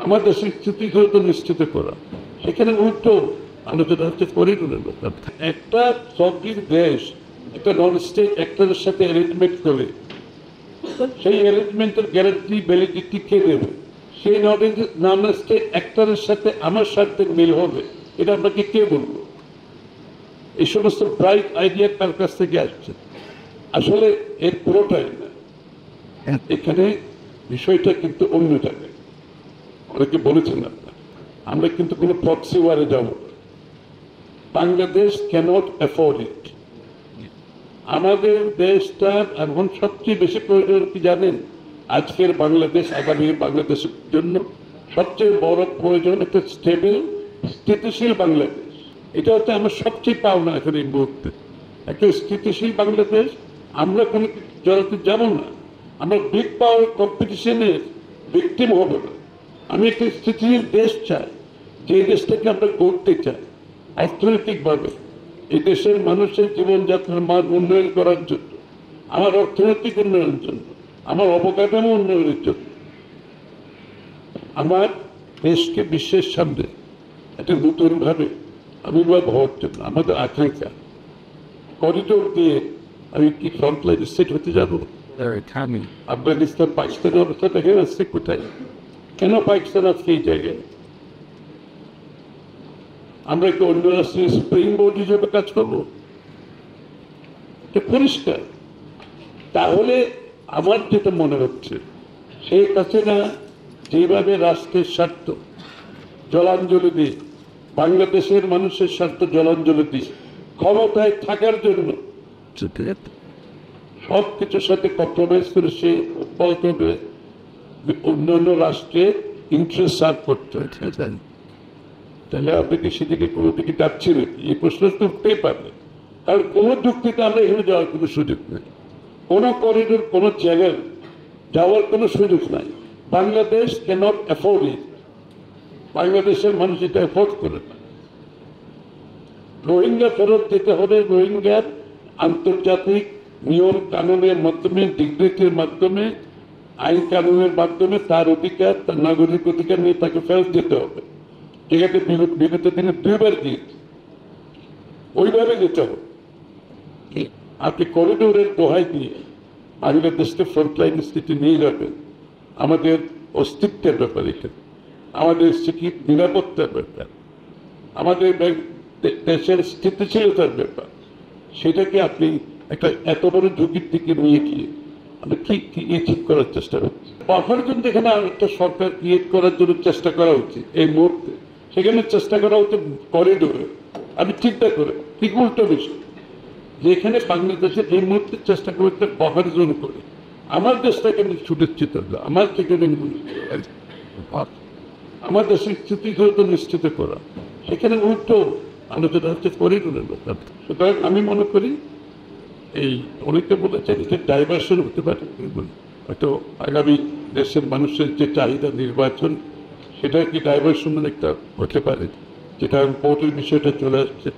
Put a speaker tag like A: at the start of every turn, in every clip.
A: আমার দেশের স্থিতিগত নিশ্চিত করা, সেখানে উল্টো আলোচনা হচ্ছে করিডোরের ব্যাপার। একটা সবজির দেশ একটা নন স্টেট অ্যাক্টরের সাথে অ্যারেঞ্জমেন্ট করে, সেই অ্যারেঞ্জমেন্টের গ্যারান্টি ভ্যালিডিটি কে দেবে? সেই নন স্টেট অ্যাক্টরের সাথে আমার স্বার্থের মিল হবে, এটা আপনাকে কে বলবো? এই সমস্ত ব্রাইট আইডিয়া তার কাছ থেকে আসছে, আসলে এর পুরোটাই না। এখানে বিষয়টা কিন্তু অন্য জায়গায়, অনেকে বলেছেন আপনার, আমরা কিন্তু কোনো প্রক্সি ওয়ারে যাব না। Bangladesh cannot afford it. আমাদের দেশটা এখন সবচেয়ে বেশি প্রয়োজন কি জানেন? আজকের বাংলাদেশ, আগামী বাংলাদেশের জন্য সবচেয়ে বড় প্রয়োজন একটা স্টেবল, স্থিতিশীল বাংলাদেশ। এটা হচ্ছে আমার সবচেয়ে পাওনা এখন এই মুহূর্তে, একটা স্থিতিশীল বাংলাদেশ। আমরা কোনো জড়াতে যাব না, আমরা বিগ পাওয়ার কম্পিটিশনের ভিকটিম হব না। আমি একটা স্থিতিশীল দেশ চাই, যে দেশটাকে আমরা গড়তে চাই অর্থনৈতিকভাবে, এই দেশের মানুষের জীবনযাত্রার মান উন্নয়ন করার জন্য, আমার অর্থনৈতিক উন্নয়নের জন্য, আমার অবকাঠামো উন্নয়নের জন্য, আমার দেশকে বিশ্বের সামনে একটা নতুনভাবে আবির্ভাব হওয়ার জন্য আমাদের আকাঙ্ক্ষা। করিডোর দিয়ে আমি কি ফ্রন্টলাইন স্টেট হতে যাবো? আফগানিস্তান পাকিস্তানের অবস্থা দেখে আসছে কোথায়? কেন পাকিস্তান আজকে এই জায়গায়? আমরা কি অন্য রাষ্ট্রের স্প্রিং বোর্ড হিসেবে কাজ করবো? পরিষ্কার। তাহলে আমার যেটা মনে হচ্ছে, শেখ হাসিনা যেভাবে রাষ্ট্রের স্বার্থ জলাঞ্জলি দিয়ে, বাংলাদেশের মানুষের স্বার্থ জলাঞ্জলি দিয়ে ক্ষমতায় থাকার জন্য সব কিছুর সাথে কম্প্রোমাইজ করে সে অব্যাহত হবে অন্যান্য রাষ্ট্রের ইন্টারেস্ট সার্ভ করতে হচ্ছে। তাহলে আপনি কি সেদিকে কোনো দিকে যাচ্ছিলেন? এই প্রশ্ন তো উঠতেই পারবে, কারণ কোনো যুক্তিতে আমরা এখানে যাওয়ার কোনো সুযোগ নেই, কোনো করিডোর, কোনো জায়গায় যাওয়ার কোনো সুযোগ নাই। Bangladesh cannot afford it. বাংলাদেশের মানুষ এটা অ্যাফোর্ড করে না। রোহিঙ্গা ফেরত দিতে হবে, রোহিঙ্গার আন্তর্জাতিক নিয়ম কানুনের মাধ্যমে, ডিগ্রিটির মাধ্যমে, আইন কানুনের মাধ্যমে তার অধিকার, তার নাগরিক অধিকার নিয়ে তাকে ফেরত দিতে হবে। যেখানে বিগত দিনে 2 বার দিয়েছে, ওইভাবে যেতে হবে। আপনি করিডোরের দোহাই দিয়ে বাংলাদেশকে ফ্রন্টলাইন স্থিতি নিয়ে যাবেন, আমাদের অস্তিত্বের ব্যাপার, এখানে আমাদের নিরাপত্তার ব্যাপার, আমাদের দেশের স্থিতিশীলতার ব্যাপার, সেটাকে আপনি একটা এত বড় ঝুঁকির দিকে নিয়ে গিয়ে আপনি কি ঠিক করার চেষ্টা করছেন? বাফার জন্য এখানে একটা সরকার ক্রিয়েট করার জন্য চেষ্টা করা উচিত এই মুহূর্তে। সেখানে চেষ্টা করা হচ্ছে করিডোরে। আমি চিন্তা করে ঠিক উল্টো বিষয়, যেখানে বাংলাদেশের এই মুহূর্তে চেষ্টা করতে বাফার জোন করে আমার দেশটাকে সুনিশ্চিত হলো, আমার সেখানে আমার দেশের স্থিতিগত নিশ্চিত করা, সেখানে উল্টো আলোচনা হচ্ছে করিডোরের ব্যাপার। সুতরাং আমি মনে করি এই অনেকে বলেছেন এটা ডাইভার্সন হতে পারে, হয়তো আগামী দেশের মানুষের যে চাহিদা নির্বাচন, সেটা কি ডাইভার্সন একটা হতে পারে, যেটা ভোটের বিষয়টা চলে আসছে,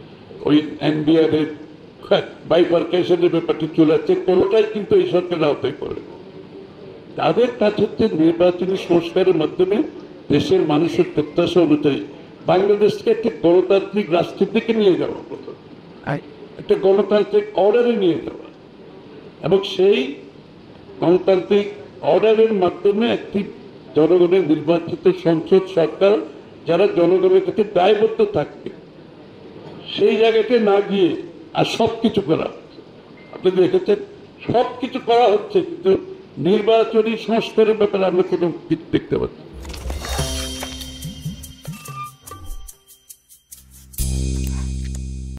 A: ওই এনবিআর এর বাইফার্কেশনের ব্যাপারটি চলে আসছে, কোনোটাই কিন্তু এই সরকার আওতায় করে। তাদের কাজ হচ্ছে নির্বাচনী সংস্কারের মাধ্যমে দেশের মানুষের প্রত্যাশা অনুযায়ী বাংলাদেশকে একটি গণতান্ত্রিক রাষ্ট্রের দিকে নিয়ে যাওয়া, একটা গণতান্ত্রিক অর্ডারে নিয়ে যাওয়া, এবং সেই গণতান্ত্রিক অর্ডারের মাধ্যমে একটি জনগণের নির্বাচিত সংসদ সরকার, যারা জনগণের কাছে দায়বদ্ধ থাকবে, সেই জায়গাতে না গিয়ে আর সব কিছু করা হচ্ছে। আপনি দেখেছেন সব কিছু করা হচ্ছে, কিন্তু নির্বাচনী সংস্কারের ব্যাপারে আমরা কোনো দেখতে পাচ্ছি।